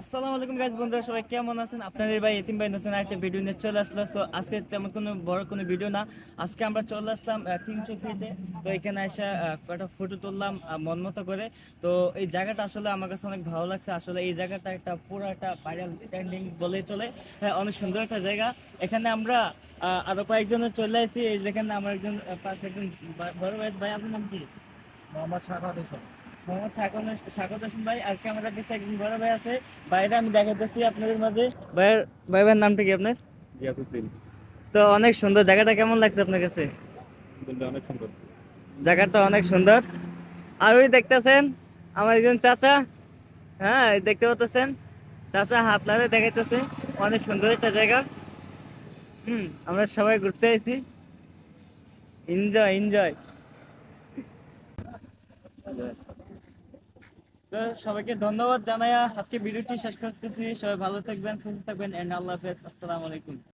আসসালামু আলাইকুম গাইস, বন্ধুরা সবাই কেমন আছেন? আপনাদের ভাই এতিম ভাই নতুন একটা ভিডিও নিয়ে চলে আসলো। সো আজকে তেমন কোনো বড় কোনো ভিডিও না। আজকে আমরা চলে আসলাম 300 ফিটে। তো এখানে এসে কয়েকটা ফটো তুললাম মন মতো করে। তো এই জায়গাটা আসলে আমার কাছে অনেক ভালো লাগছে। আসলে এই জায়গাটা একটা পুরো একটা ভাইরাল ট্রেন্ডিং বলেই চলে। হ্যাঁ, অনেক সুন্দর একটা জায়গা। এখানে আমরা আরো কয়েকজনের চলে আসি। এই যেখানে আমার একজন পাশে একজন বড় ভাই। ভাই, আপনার নাম কি? মোহাম্মদ শাহাদ হোসেন। মোহাম্মদ স্বাগত হোসেন ভাই। আর ক্যামেরার কাছে একজন বড় ভাই আছে। বাইরে আমি দেখাতেছি আপনাদের মাঝে। ভাইয়ের নামটা কি আপনার? গিয়াসউদ্দিন। তো অনেক সুন্দর জায়গাটা, কেমন লাগছে আপনার কাছে? বললে অনেক সুন্দর। জায়গাটা অনেক সুন্দর। আর ওই দেখতেছেন আমার একজন চাচা। হ্যাঁ, এই দেখতে পাচ্ছেন, চাচা হাত নাড়ে দেখাইতেছে। অনেক সুন্দর একটা জায়গা। আমরা সবাই ঘুরতে আইছি। Enjoy enjoy. তো সবাইকে ধন্যবাদ জানাই আজকে ভিডিওটি শেষ করতেছি। সবাই ভালো থাকবেন, সুস্থ থাকবেন, এন্ড আল্লাহ হাফেজ। আসসালামু আলাইকুম।